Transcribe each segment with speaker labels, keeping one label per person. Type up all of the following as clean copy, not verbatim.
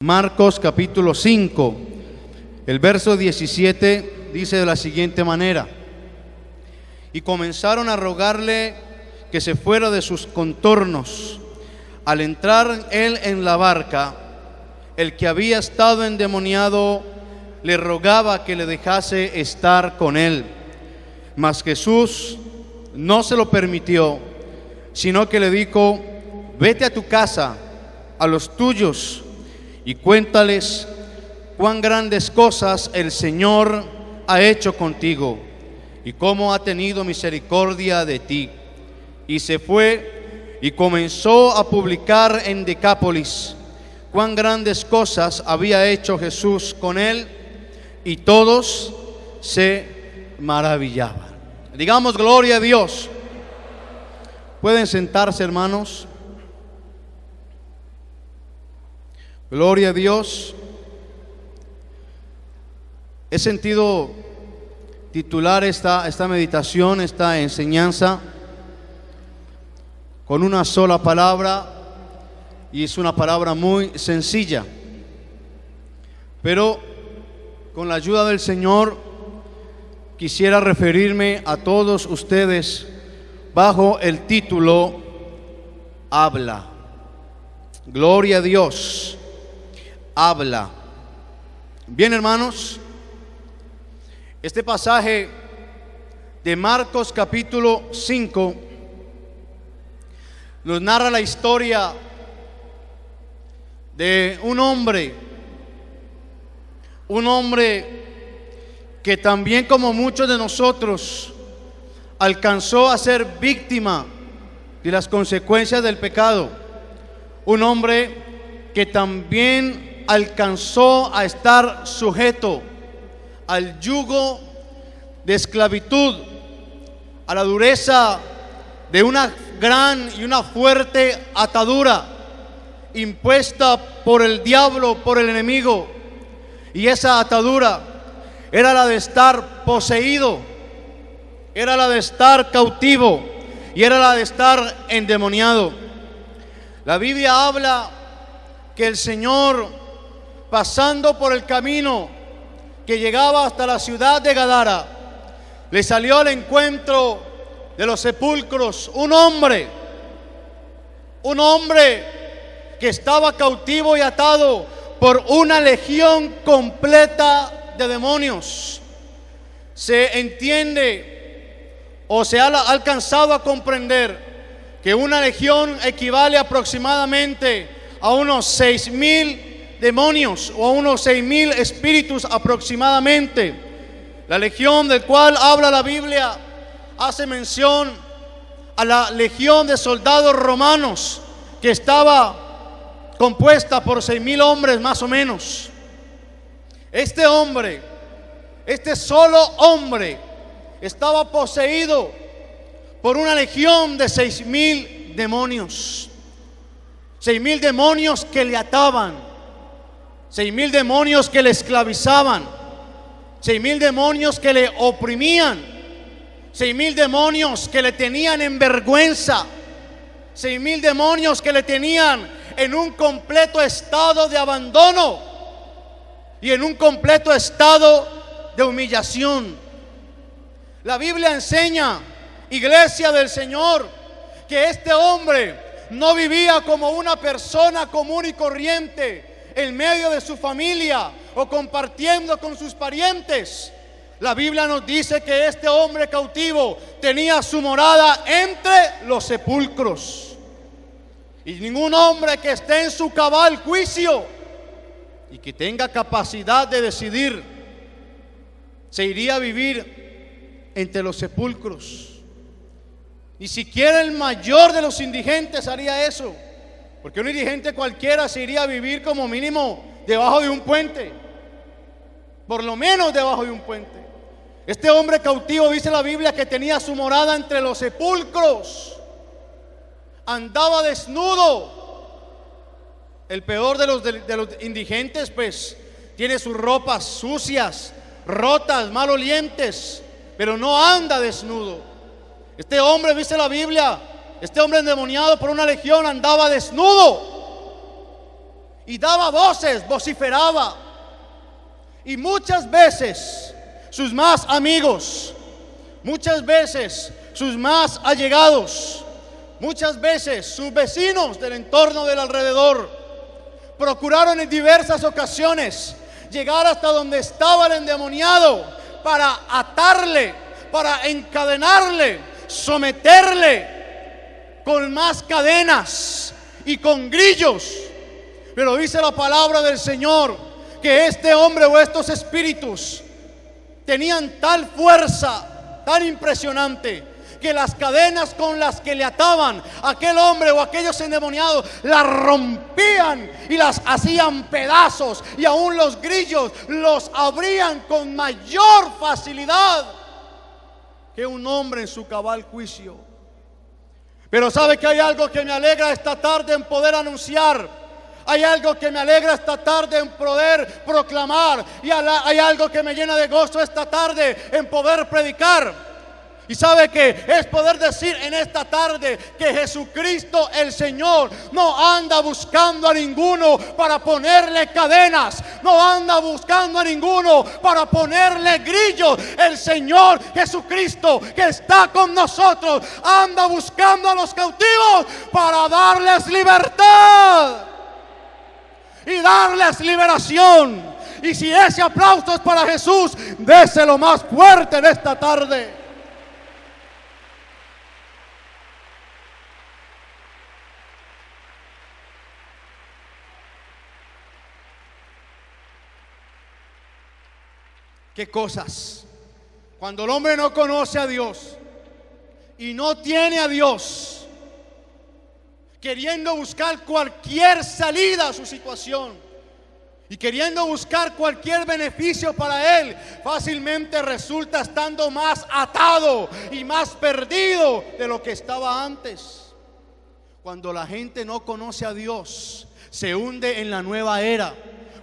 Speaker 1: Marcos capítulo 5, el verso 17 dice de la siguiente manera: y comenzaron a rogarle que se fuera de sus contornos. Al entrar él en la barca, el que había estado endemoniado le rogaba que le dejase estar con él. Mas Jesús no se lo permitió, sino que le dijo: vete a tu casa, a los tuyos, y cuéntales cuán grandes cosas el Señor ha hecho contigo y cómo ha tenido misericordia de ti. Y se fue y comenzó a publicar en Decápolis cuán grandes cosas había hecho Jesús con él, y todos se maravillaban. Digamos gloria a Dios. Pueden sentarse, hermanos. Gloria a Dios. He sentido titular esta meditación, esta enseñanza, con una sola palabra, y es una palabra muy sencilla, pero con la ayuda del Señor quisiera referirme a todos ustedes bajo el título: habla. Gloria a Dios. Habla. Bien, hermanos, este pasaje de Marcos capítulo 5 nos narra la historia de un hombre que también, como muchos de nosotros, alcanzó a ser víctima de las consecuencias del pecado. Un hombre que también alcanzó a estar sujeto al yugo de esclavitud, a la dureza de una gran y una fuerte atadura impuesta por el diablo, por el enemigo. Y esa atadura era la de estar poseído, era la de estar cautivo, y era la de estar endemoniado. La Biblia habla que el Señor, pasando por el camino que llegaba hasta la ciudad de Gadara, le salió al encuentro de los sepulcros un hombre que estaba cautivo y atado por una legión completa de demonios. Se entiende, o se ha alcanzado a comprender, que una legión equivale aproximadamente a unos 6,000 demonios, o a unos 6,000 espíritus aproximadamente. La legión del cual habla la Biblia hace mención a la legión de soldados romanos, que estaba compuesta por 6,000 hombres más o menos. Este solo hombre estaba poseído por una legión de 6,000 demonios. 6,000 demonios que le ataban, 6,000 demonios que le esclavizaban, 6,000 demonios que le oprimían, 6,000 demonios que le tenían en vergüenza, 6,000 demonios que le tenían en un completo estado de abandono y en un completo estado de humillación. La Biblia enseña, iglesia del Señor, que este hombre no vivía como una persona común y corriente en medio de su familia o compartiendo con sus parientes. La Biblia nos dice que este hombre cautivo tenía su morada entre los sepulcros. Y ningún hombre que esté en su cabal juicio y que tenga capacidad de decidir se iría a vivir entre los sepulcros. Ni siquiera el mayor de los indigentes haría eso, porque un indigente cualquiera se iría a vivir como mínimo debajo de un puente, por lo menos debajo de un puente. Este hombre cautivo, dice la Biblia, que tenía su morada entre los sepulcros, andaba desnudo. El peor de los indigentes, pues, tiene sus ropas sucias, rotas, malolientes, pero no anda desnudo. Este hombre, dice la Biblia, este hombre endemoniado por una legión andaba desnudo. y daba voces, vociferaba. Y muchas veces sus más amigos, muchas veces sus más allegados, muchas veces sus vecinos del entorno del alrededor procuraron en diversas ocasiones llegar hasta donde estaba el endemoniado para atarle, para encadenarle, someterle con más cadenas y con grillos. Pero dice la palabra del Señor que este hombre o estos espíritus tenían tal fuerza, tan impresionante, que las cadenas con las que le ataban a aquel hombre o aquellos endemoniados las rompían y las hacían pedazos, y aún los grillos los abrían con mayor facilidad que un hombre en su cabal juicio. Pero sabe que hay algo que me alegra esta tarde en poder anunciar. Hay algo que me alegra esta tarde en poder proclamar, y hay algo que me llena de gozo esta tarde en poder predicar. Y sabe que es poder decir en esta tarde que Jesucristo el Señor no anda buscando a ninguno para ponerle cadenas, no anda buscando a ninguno para ponerle grillos. El Señor Jesucristo, que está con nosotros, anda buscando a los cautivos para darles libertad y darles liberación. Y si ese aplauso es para Jesús, déselo más fuerte en esta tarde. ¿Qué cosas? Cuando el hombre no conoce a Dios y no tiene a Dios, queriendo buscar cualquier salida a su situación y queriendo buscar cualquier beneficio para él, fácilmente resulta estando más atado y más perdido de lo que estaba antes. Cuando la gente no conoce a Dios, se hunde en la nueva era.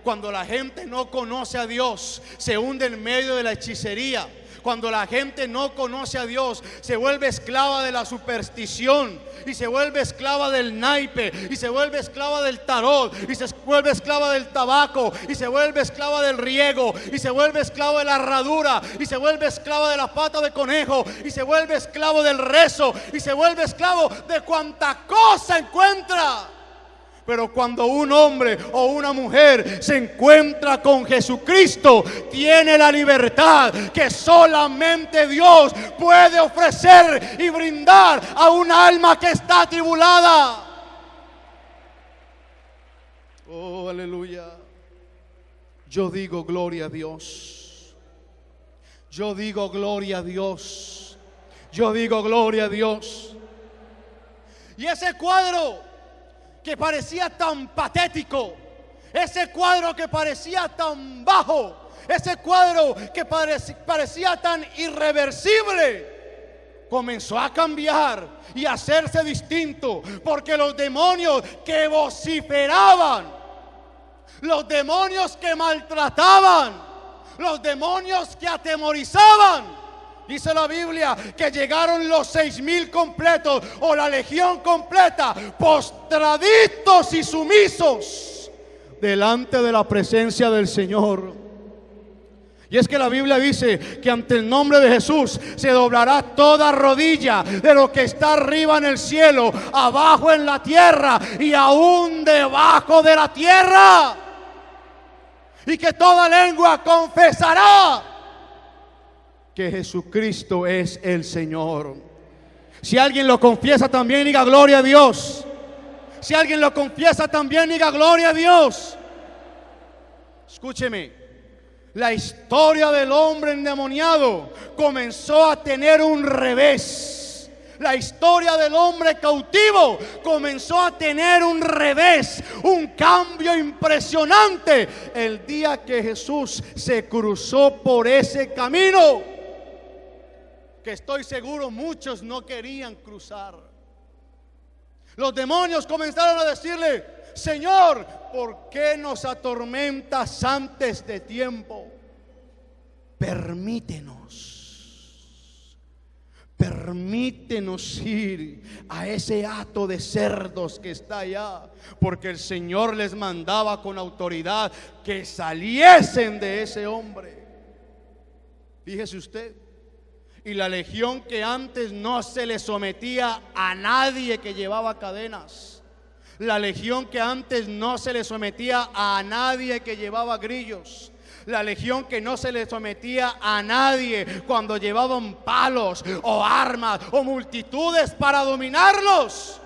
Speaker 1: Cuando la gente no conoce a Dios, se hunde en medio de la hechicería. Cuando la gente no conoce a Dios, se vuelve esclava de la superstición, y se vuelve esclava del naipe, y se vuelve esclava del tarot, y se vuelve esclava del tabaco, y se vuelve esclava del riego, y se vuelve esclavo de la herradura, y se vuelve esclava de la pata de conejo, y se vuelve esclavo del rezo, y se vuelve esclavo de cuanta cosa encuentra. Pero cuando un hombre o una mujer se encuentra con Jesucristo, tiene la libertad que solamente Dios puede ofrecer y brindar a un alma que está atribulada. Oh, aleluya. Yo digo gloria a Dios. Yo digo gloria a Dios. Yo digo gloria a Dios. Y ese cuadro que parecía tan patético, ese cuadro que parecía tan bajo, ese cuadro que parecía tan irreversible, comenzó a cambiar y a hacerse distinto, porque los demonios que vociferaban, los demonios que maltrataban, los demonios que atemorizaban, dice la Biblia que llegaron los 6,000 completos, o la legión completa, postraditos y sumisos delante de la presencia del Señor. Y es que la Biblia dice que ante el nombre de Jesús se doblará toda rodilla, de lo que está arriba en el cielo, abajo en la tierra y aún debajo de la tierra, y que toda lengua confesará que Jesucristo es el Señor. Si alguien lo confiesa, también diga gloria a Dios. Si alguien lo confiesa, también diga gloria a Dios. Escúcheme, la historia del hombre endemoniado comenzó a tener un revés. La historia del hombre cautivo comenzó a tener un revés, un cambio impresionante el día que Jesús se cruzó por ese camino que estoy seguro muchos no querían cruzar. Los demonios comenzaron a decirle: Señor, ¿por qué nos atormentas antes de tiempo? Permítenos permítenos ir a ese hato de cerdos que está allá, porque el Señor les mandaba con autoridad que saliesen de ese hombre. Fíjese usted. Y la legión que antes no se le sometía a nadie que llevaba cadenas, la legión que antes no se le sometía a nadie que llevaba grillos, la legión que no se le sometía a nadie cuando llevaban palos o armas o multitudes para dominarlos,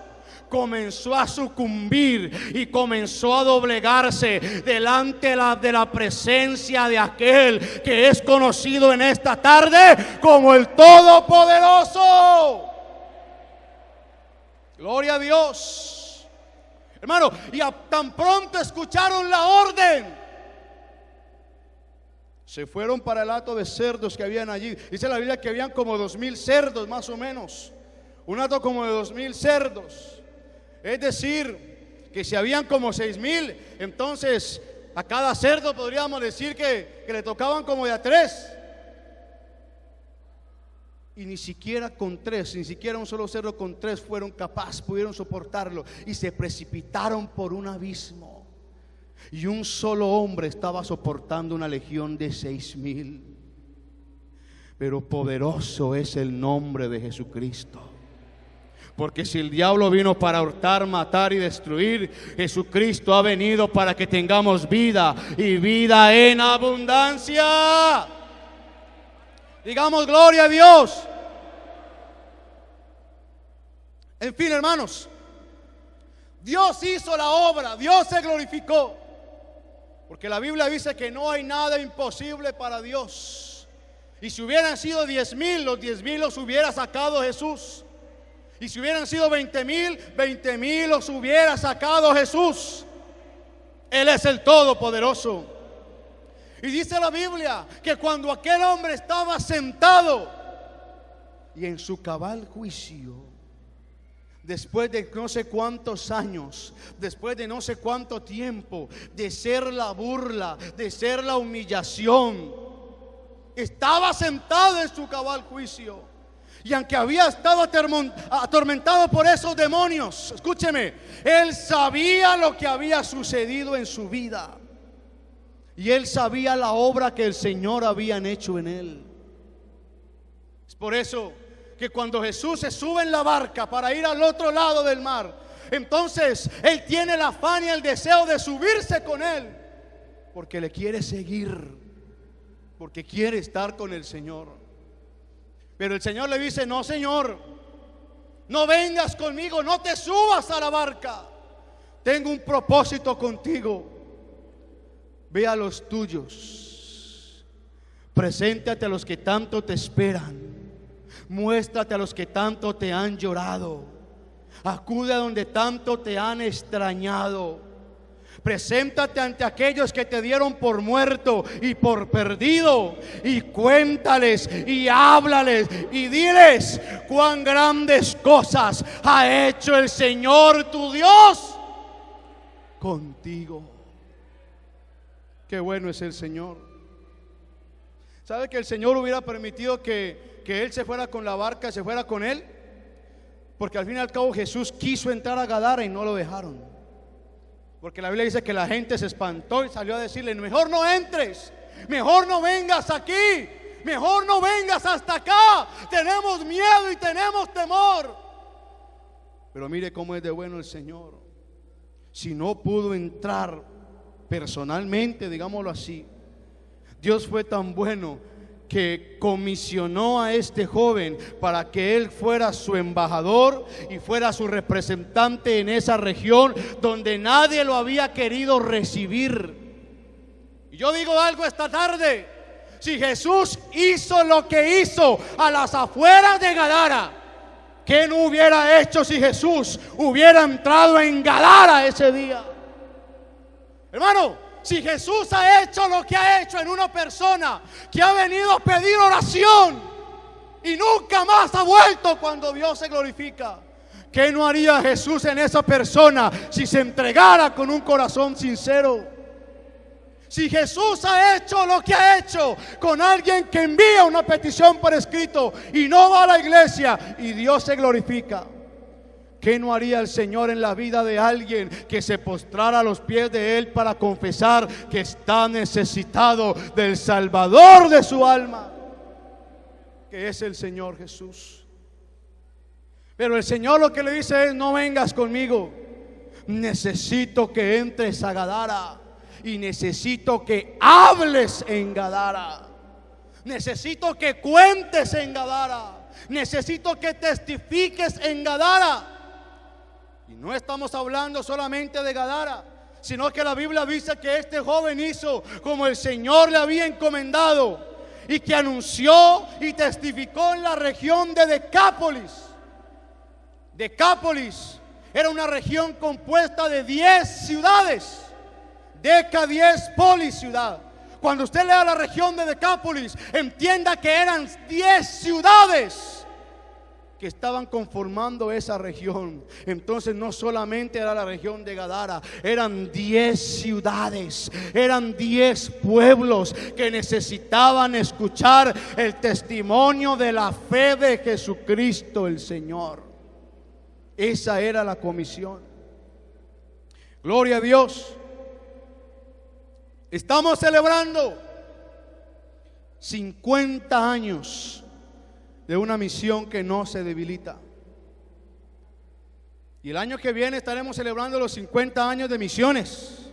Speaker 1: comenzó a sucumbir y comenzó a doblegarse delante de la presencia de aquel que es conocido en esta tarde como el Todopoderoso. Gloria a Dios, hermano. Y tan pronto escucharon la orden, se fueron para el hato de cerdos que habían allí. Dice la Biblia que habían como 2,000 cerdos más o menos. Un hato como de 2,000 cerdos. Es decir, que si habían como 6,000, entonces a cada cerdo podríamos decir que le tocaban como de a 3. Y ni siquiera con 3, ni siquiera un solo cerdo con 3 pudieron soportarlo. Y se precipitaron por un abismo. Y un solo hombre estaba soportando una legión de 6,000. Pero poderoso es el nombre de Jesucristo. Porque si el diablo vino para hurtar, matar y destruir, Jesucristo ha venido para que tengamos vida y vida en abundancia. Digamos gloria a Dios. En fin, hermanos, Dios hizo la obra, Dios se glorificó. Porque la Biblia dice que no hay nada imposible para Dios. Y si hubieran sido 10,000, los 10,000 los hubiera sacado Jesús. Y si hubieran sido 20,000, 20,000 los hubiera sacado Jesús. Él es el Todopoderoso. Y dice la Biblia que cuando aquel hombre estaba sentado y en su cabal juicio, después de no sé cuántos años, después de no sé cuánto tiempo, de ser la burla, de ser la humillación, estaba sentado en su cabal juicio. Y aunque había estado atormentado por esos demonios, escúcheme, él sabía lo que había sucedido en su vida. Y él sabía la obra que el Señor había hecho en él. Es por eso que cuando Jesús se sube en la barca para ir al otro lado del mar, entonces él tiene el afán y el deseo de subirse con él, porque le quiere seguir, porque quiere estar con el Señor. Pero el Señor le dice: no, Señor, no vengas conmigo, no te subas a la barca. Tengo un propósito contigo. Ve a los tuyos, preséntate a los que tanto te esperan, muéstrate a los que tanto te han llorado, acude a donde tanto te han extrañado. Preséntate ante aquellos que te dieron por muerto y por perdido, y cuéntales y háblales y diles cuán grandes cosas ha hecho el Señor tu Dios contigo. Qué bueno es el Señor. ¿Sabe que el Señor hubiera permitido que él se fuera con la barca, se fuera con él? Porque al fin y al cabo Jesús quiso entrar a Gadara y no lo dejaron. Porque la Biblia dice que la gente se espantó y salió a decirle: mejor no entres, mejor no vengas aquí, mejor no vengas hasta acá, tenemos miedo y tenemos temor. Pero mire cómo es de bueno el Señor. Si no pudo entrar personalmente, digámoslo así, Dios fue tan bueno que comisionó a este joven para que él fuera su embajador y fuera su representante en esa región donde nadie lo había querido recibir. Y yo digo algo esta tarde: si Jesús hizo lo que hizo a las afueras de Gadara, ¿qué no hubiera hecho si Jesús hubiera entrado en Gadara ese día? Hermano, si Jesús ha hecho lo que ha hecho en una persona que ha venido a pedir oración y nunca más ha vuelto cuando Dios se glorifica, ¿qué no haría Jesús en esa persona si se entregara con un corazón sincero? Si Jesús ha hecho lo que ha hecho con alguien que envía una petición por escrito y no va a la iglesia y Dios se glorifica, ¿qué no haría el Señor en la vida de alguien que se postrara a los pies de Él para confesar que está necesitado del Salvador de su alma, que es el Señor Jesús? Pero el Señor lo que le dice es: no vengas conmigo, necesito que entres a Gadara. Y necesito que hables en Gadara. Necesito que cuentes en Gadara. Necesito que testifiques en Gadara. Y no estamos hablando solamente de Gadara, sino que la Biblia dice que este joven hizo como el Señor le había encomendado, y que anunció y testificó en la región de Decápolis. Decápolis era una región compuesta de 10 ciudades. Deca 10 polis, ciudad. Cuando usted lea la región de Decápolis, entienda que eran 10 ciudades que estaban conformando esa región. Entonces no solamente era la región de Gadara, eran 10 ciudades, eran 10 pueblos que necesitaban escuchar el testimonio de la fe de Jesucristo el Señor. Esa era la comisión. Gloria a Dios. Estamos celebrando 50 años de una misión que no se debilita. Y el año que viene estaremos celebrando los 50 años de misiones,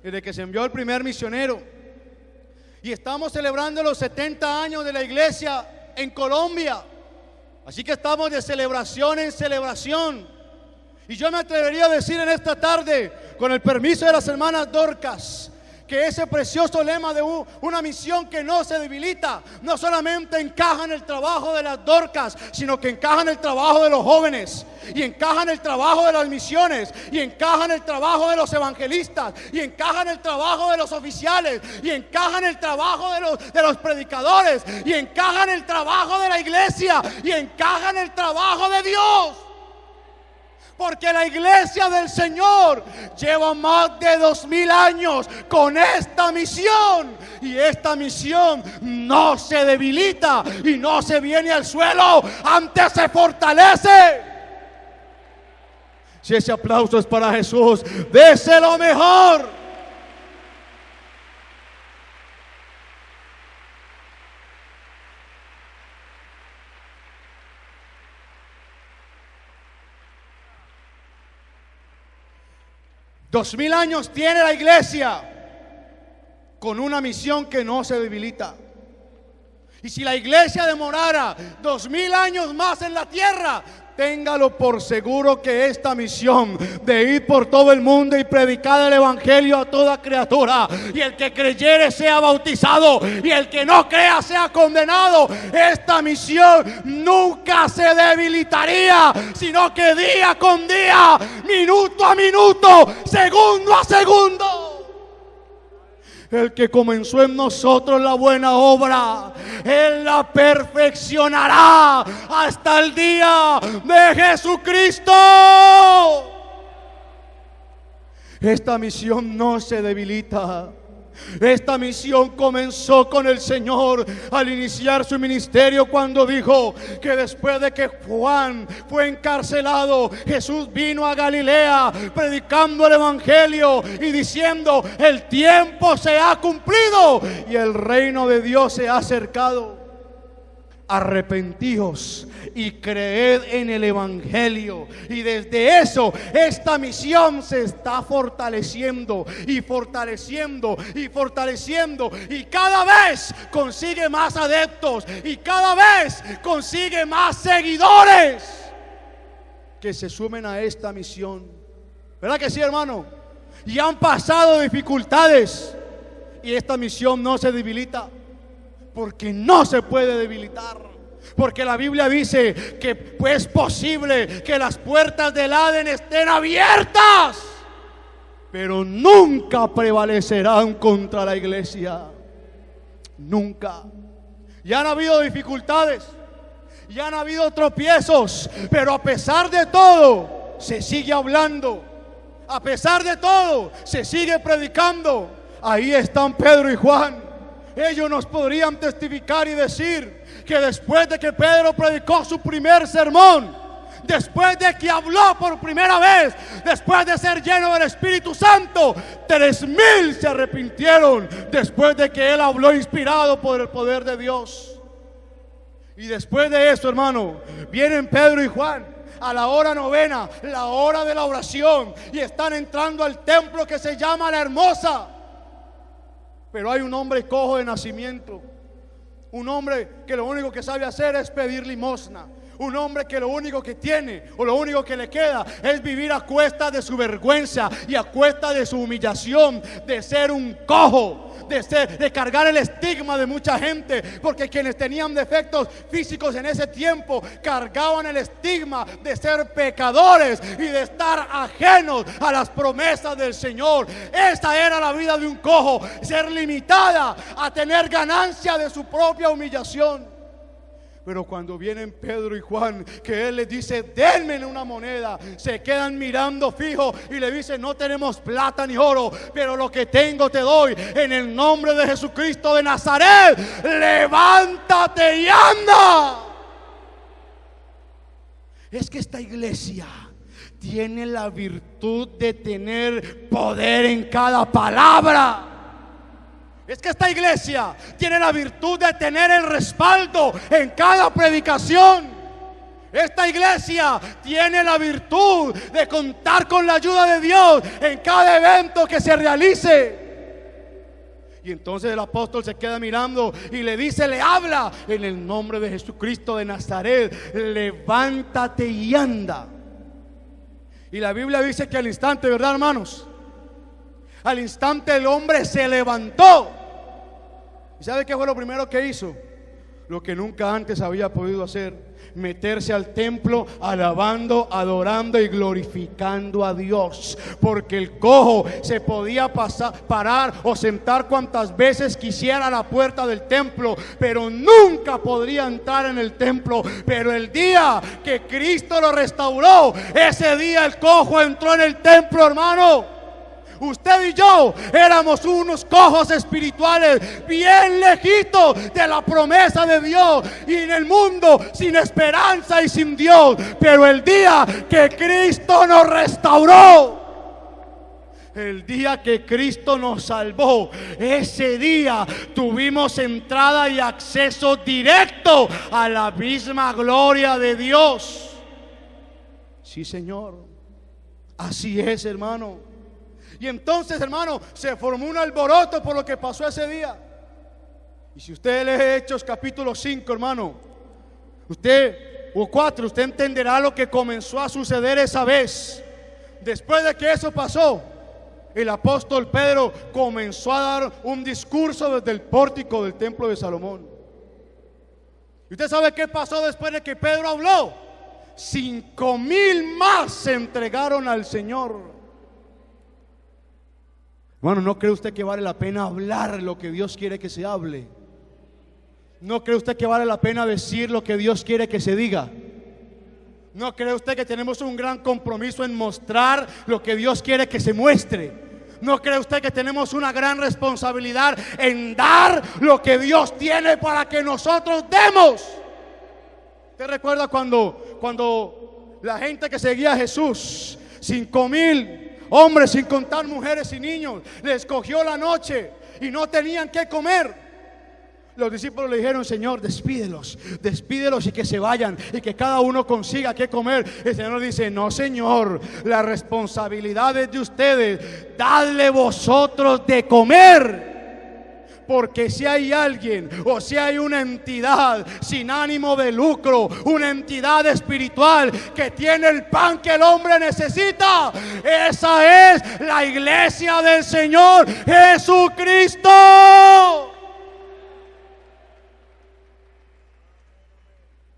Speaker 1: desde que se envió el primer misionero. Y estamos celebrando los 70 años de la iglesia en Colombia. Así que estamos de celebración en celebración. Y yo me atrevería a decir en esta tarde, con el permiso de las hermanas Dorcas, que ese precioso lema de una misión que no se debilita no solamente encaja en el trabajo de las Dorcas, sino que encaja en el trabajo de los jóvenes, y encaja en el trabajo de las misiones, y encaja en el trabajo de los evangelistas, y encaja en el trabajo de los oficiales, y encaja en el trabajo de los predicadores, y encaja en el trabajo de la iglesia, y encaja en el trabajo de Dios. Porque la iglesia del Señor lleva más de 2000 años con esta misión. Y esta misión no se debilita y no se viene al suelo, antes se fortalece. Si ese aplauso es para Jesús, déselo mejor. Dos mil años tiene la iglesia con una misión que no se debilita. Y si la iglesia demorara 2000 años más en la tierra, téngalo por seguro que esta misión de ir por todo el mundo y predicar el evangelio a toda criatura, y el que creyere sea bautizado y el que no crea sea condenado, esta misión nunca se debilitaría, sino que día con día, minuto a minuto, segundo a segundo, el que comenzó en nosotros la buena obra, Él la perfeccionará hasta el día de Jesucristo. Esta misión no se debilita. Esta misión comenzó con el Señor al iniciar su ministerio, cuando dijo que después de que Juan fue encarcelado, Jesús vino a Galilea predicando el evangelio y diciendo: el tiempo se ha cumplido y el reino de Dios se ha acercado. Arrepentíos y creed en el evangelio. Y desde eso esta misión se está fortaleciendo y fortaleciendo y fortaleciendo, y cada vez consigue más adeptos y cada vez consigue más seguidores que se sumen a esta misión. ¿Verdad que sí, hermano? Y han pasado dificultades y esta misión no se debilita, porque no se puede debilitar. Porque la Biblia dice que es posible que las puertas del Hades estén abiertas, pero nunca prevalecerán contra la iglesia. Nunca. Ya han habido dificultades, ya han habido tropiezos, pero a pesar de todo se sigue hablando. A pesar de todo se sigue predicando. ahí están Pedro y Juan. Ellos nos podrían testificar y decir que después de que Pedro predicó su primer sermón, después de que habló por primera vez, después de ser lleno del Espíritu Santo, 3,000 se arrepintieron después de que él habló inspirado por el poder de Dios. Y después de eso, hermano, vienen Pedro y Juan a la hora novena, la hora de la oración, y están entrando al templo que se llama La Hermosa. Pero hay un hombre cojo de nacimiento, un hombre que lo único que sabe hacer es pedir limosna, un hombre que lo único que tiene o lo único que le queda es vivir a cuesta de su vergüenza y a cuesta de su humillación, de ser un cojo, de cargar el estigma de mucha gente, porque quienes tenían defectos físicos en ese tiempo cargaban el estigma de ser pecadores y de estar ajenos a las promesas del Señor. Esta era la vida de un cojo, ser limitada a tener ganancia de su propia humillación. Pero cuando vienen Pedro y Juan, que él les dice: denme una moneda, se quedan mirando fijo y le dicen: no tenemos plata ni oro, pero lo que tengo te doy. En el nombre de Jesucristo de Nazaret, levántate y anda. Es que esta iglesia tiene la virtud de tener poder en cada palabra. Es que esta iglesia tiene la virtud de tener el respaldo en cada predicación. Esta iglesia tiene la virtud de contar con la ayuda de Dios en cada evento que se realice. Y entonces el apóstol se queda mirando y le dice, le habla: en el nombre de Jesucristo de Nazaret, levántate y anda. Y la Biblia dice que al instante, ¿verdad, hermanos? Al instante el hombre se levantó. ¿Y sabe qué fue lo primero que hizo? Lo que nunca antes había podido hacer: meterse al templo alabando, adorando y glorificando a Dios. Porque el cojo se podía parar o sentar cuantas veces quisiera a la puerta del templo, pero nunca podría entrar en el templo. Pero el día que Cristo lo restauró, ese día el cojo entró en el templo, hermano. Usted y yo éramos unos cojos espirituales, bien lejitos de la promesa de Dios, y en el mundo sin esperanza y sin Dios. Pero el día que Cristo nos restauró, el día que Cristo nos salvó, ese día tuvimos entrada y acceso directo a la misma gloria de Dios. Sí, Señor, así es, hermano. Y entonces, hermano, se formó un alboroto por lo que pasó ese día. Y si usted lee Hechos capítulo 5, hermano, o 4, usted entenderá lo que comenzó a suceder esa vez. Después de que eso pasó, el apóstol Pedro comenzó a dar un discurso desde el pórtico del templo de Salomón. ¿Y usted sabe qué pasó después de que Pedro habló? 5,000 más se entregaron al Señor. Hermano, ¿no cree usted que vale la pena hablar lo que Dios quiere que se hable? ¿No cree usted que vale la pena decir lo que Dios quiere que se diga? ¿No cree usted que tenemos un gran compromiso en mostrar lo que Dios quiere que se muestre? ¿No cree usted que tenemos una gran responsabilidad en dar lo que Dios tiene para que nosotros demos? ¿Usted recuerda cuando la gente que seguía a Jesús, 5,000 hombres, sin contar mujeres y niños, les cogió la noche y no tenían que comer? Los discípulos le dijeron: Señor, despídelos y que se vayan y que cada uno consiga que comer. El Señor dice: no, Señor, la responsabilidad es de ustedes, dadle vosotros de comer. Porque si hay alguien o si hay una entidad sin ánimo de lucro, una entidad espiritual que tiene el pan que el hombre necesita, esa es la iglesia del Señor Jesucristo.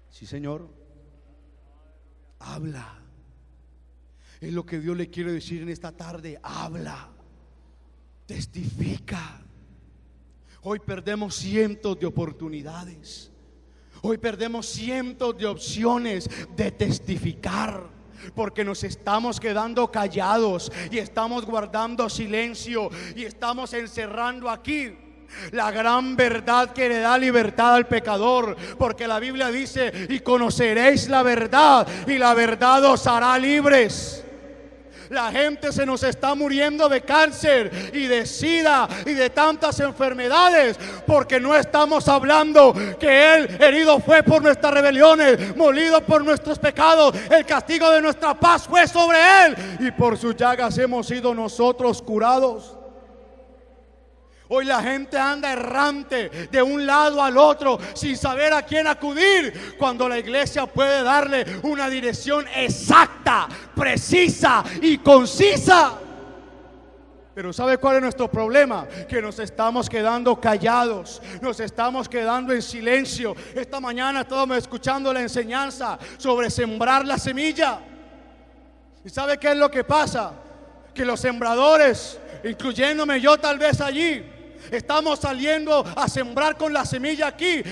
Speaker 1: Sí, Señor, habla. Es lo que Dios le quiere decir en esta tarde: habla, testifica. Hoy perdemos cientos de oportunidades. Hoy perdemos cientos de opciones de testificar. porque nos estamos quedando callados y estamos guardando silencio y estamos encerrando aquí la gran verdad que le da libertad al pecador, porque la Biblia dice: y conoceréis la verdad y la verdad os hará libres. La gente se nos está muriendo de cáncer y de sida y de tantas enfermedades, porque no estamos hablando que Él herido fue por nuestras rebeliones, molido por nuestros pecados, el castigo de nuestra paz fue sobre Él, y por sus llagas hemos sido nosotros curados. Hoy la gente anda errante de un lado al otro sin saber a quién acudir, cuando la iglesia puede darle una dirección exacta, precisa y concisa. Pero ¿sabe cuál es nuestro problema? Que nos estamos quedando callados, nos estamos quedando en silencio. Esta mañana estábamos escuchando la enseñanza sobre sembrar la semilla. ¿Y sabe qué es lo que pasa? Que los sembradores, incluyéndome yo tal vez allí, estamos saliendo a sembrar con la semilla aquí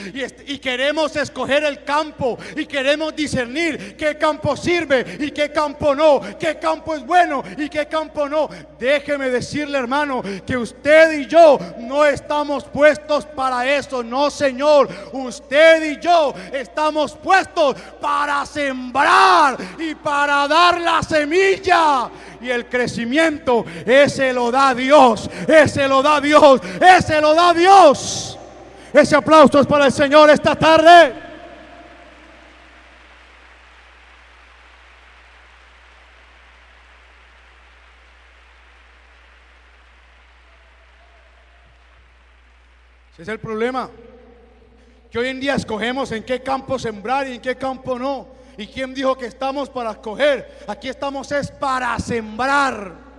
Speaker 1: y queremos escoger el campo y queremos discernir qué campo sirve y qué campo no, qué campo es bueno y qué campo no. Déjeme decirle, hermano, que usted y yo no estamos puestos para eso. No, señor, usted y yo estamos puestos para sembrar y para dar la semilla, y el crecimiento ese lo da Dios, ese lo da Dios, ese lo da Dios. Ese aplauso es para el Señor esta tarde. Ese es el problema, que hoy en día escogemos en qué campo sembrar y en qué campo no. ¿Y quién dijo que estamos para escoger? Aquí estamos es para sembrar.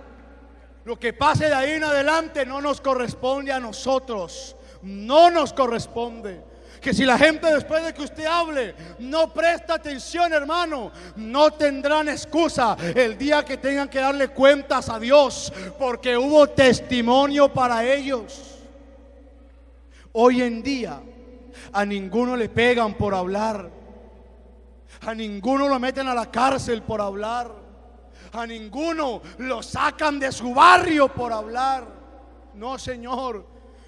Speaker 1: Lo que pase de ahí en adelante no nos corresponde a nosotros, no nos corresponde. Que si la gente después de que usted hable no presta atención, hermano, no tendrán excusa el día que tengan que darle cuentas a Dios, porque hubo testimonio para ellos. Hoy en día a ninguno le pegan por hablar, a ninguno lo meten a la cárcel por hablar, a ninguno lo sacan de su barrio por hablar. No, señor.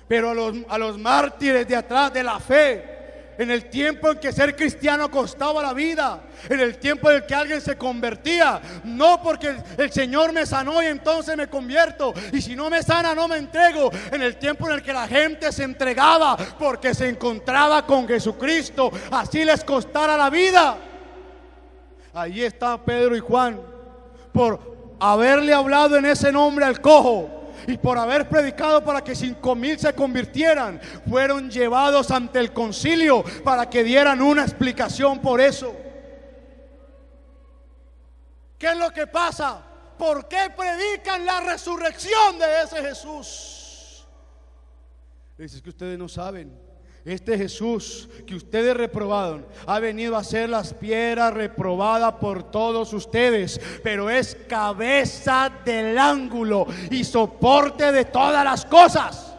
Speaker 1: Pero a los mártires de atrás de la fe, en el tiempo en que ser cristiano costaba la vida, en el tiempo en el que alguien se convertía, no porque el Señor me sanó y entonces me convierto, y si no me sana no me entrego, en el tiempo en el que la gente se entregaba porque se encontraba con Jesucristo, así les costara la vida. Ahí está Pedro y Juan, por haberle hablado en ese nombre al cojo y por haber predicado para que 5,000 se convirtieran, fueron llevados ante el concilio para que dieran una explicación por eso. ¿Qué es lo que pasa? ¿Por qué predican la resurrección de ese Jesús? Dices que ustedes no saben. Este Jesús que ustedes reprobaron ha venido a ser las piedras reprobadas por todos ustedes, pero es cabeza del ángulo y soporte de todas las cosas.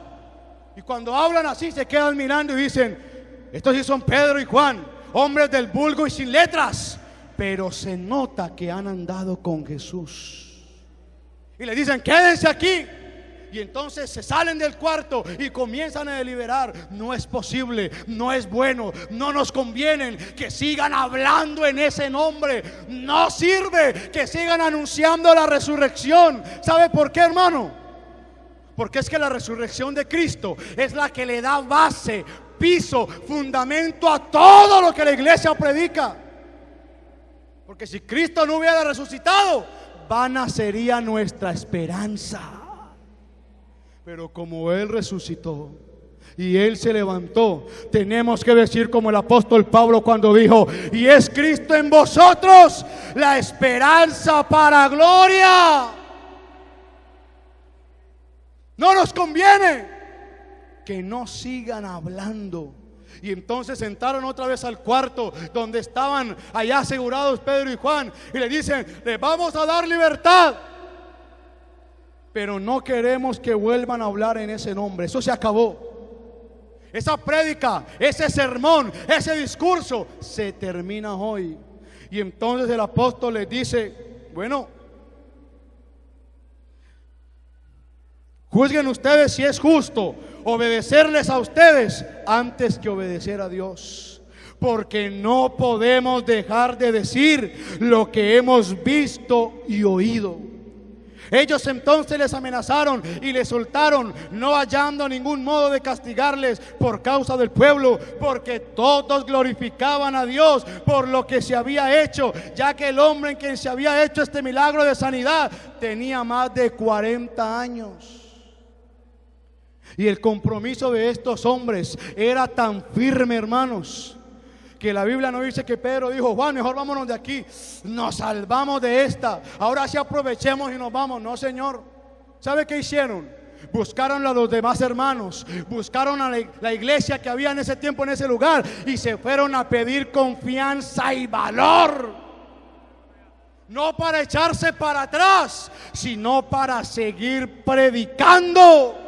Speaker 1: Y cuando hablan así se quedan mirando y dicen: estos sí son Pedro y Juan, hombres del vulgo y sin letras, pero se nota que han andado con Jesús. Y le dicen: quédense aquí. Y entonces se salen del cuarto y comienzan a deliberar. No es posible, no es bueno, no nos conviene que sigan hablando en ese nombre. No sirve que sigan anunciando la resurrección. ¿Sabe por qué, hermano? Porque es que la resurrección de Cristo es la que le da base, piso, fundamento a todo lo que la iglesia predica. Porque si Cristo no hubiera resucitado, vana sería nuestra esperanza. Pero como Él resucitó y Él se levantó, tenemos que decir como el apóstol Pablo cuando dijo: y es Cristo en vosotros, la esperanza para gloria. No nos conviene que no sigan hablando. Y entonces entraron otra vez al cuarto donde estaban allá asegurados Pedro y Juan, y le dicen: les vamos a dar libertad, pero no queremos que vuelvan a hablar en ese nombre. Eso se acabó. Esa prédica, ese sermón, ese discurso se termina hoy. Y entonces el apóstol les dice: bueno, juzguen ustedes si es justo obedecerles a ustedes antes que obedecer a Dios, porque no podemos dejar de decir lo que hemos visto y oído. Ellos entonces les amenazaron y les soltaron, no hallando ningún modo de castigarles por causa del pueblo, porque todos glorificaban a Dios por lo que se había hecho, ya que el hombre en quien se había hecho este milagro de sanidad tenía más de 40 años. Y el compromiso de estos hombres era tan firme, hermanos, que la Biblia no dice que Pedro dijo: Juan, mejor vámonos de aquí, nos salvamos de esta, ahora sí aprovechemos y nos vamos. No, Señor. ¿Sabe qué hicieron? Buscaron a los demás hermanos, buscaron a la iglesia que había en ese tiempo en ese lugar, y se fueron a pedir confianza y valor, no para echarse para atrás, sino para seguir predicando,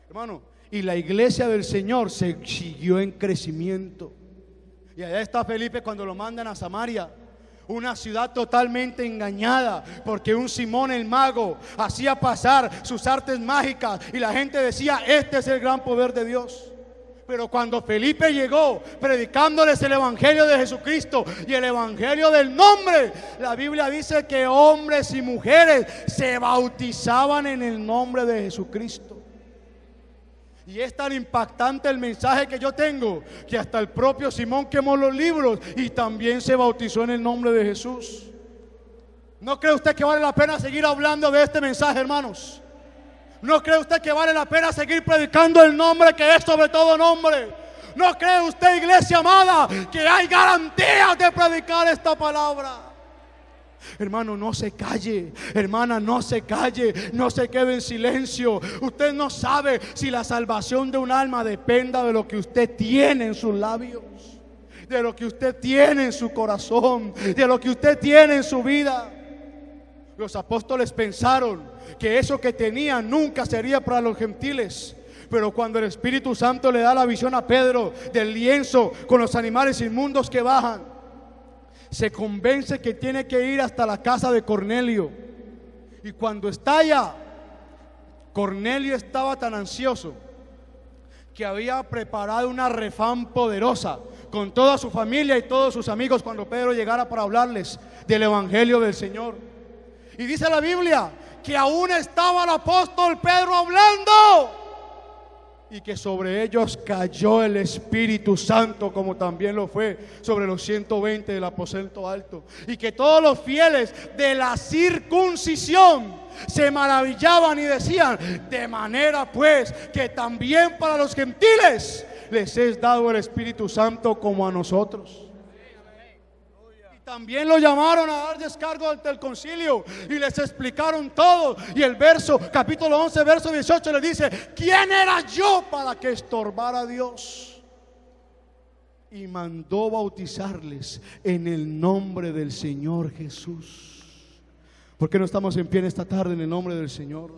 Speaker 1: hermano. Y la iglesia del Señor se siguió en crecimiento. Y allá está Felipe cuando lo mandan a Samaria, una ciudad totalmente engañada, porque un Simón el mago hacía pasar sus artes mágicas y la gente decía: este es el gran poder de Dios. Pero cuando Felipe llegó predicándoles el evangelio de Jesucristo y el evangelio del nombre, la Biblia dice que hombres y mujeres se bautizaban en el nombre de Jesucristo. Y es tan impactante el mensaje que yo tengo, que hasta el propio Simón quemó los libros y también se bautizó en el nombre de Jesús. ¿No cree usted que vale la pena seguir hablando de este mensaje, hermanos? ¿No cree usted que vale la pena seguir predicando el nombre que es sobre todo nombre? ¿No cree usted, iglesia amada, que hay garantías de predicar esta palabra? Hermano, no se calle. Hermana, no se calle. No se quede en silencio. Usted no sabe si la salvación de un alma dependa de lo que usted tiene en sus labios, de lo que usted tiene en su corazón, de lo que usted tiene en su vida. Los apóstoles pensaron que eso que tenían nunca sería para los gentiles. Pero cuando el Espíritu Santo le da la visión a Pedro del lienzo con los animales inmundos que bajan, se convence que tiene que ir hasta la casa de Cornelio. Y cuando está allá, Cornelio estaba tan ansioso que había preparado una refán poderosa con toda su familia y todos sus amigos cuando Pedro llegara para hablarles del evangelio del Señor. Y dice la Biblia que aún estaba el apóstol Pedro hablando y que sobre ellos cayó el Espíritu Santo, como también lo fue sobre los 120 del aposento alto, y que todos los fieles de la circuncisión se maravillaban y decían: de manera pues que también para los gentiles les es dado el Espíritu Santo como a nosotros. También lo llamaron a dar descargo ante el concilio y les explicaron todo. Y el capítulo 11, verso 18 le dice: ¿quién era yo para que estorbara a Dios? Y mandó bautizarles en el nombre del Señor Jesús. ¿Por qué no estamos en pie en esta tarde en el nombre del Señor?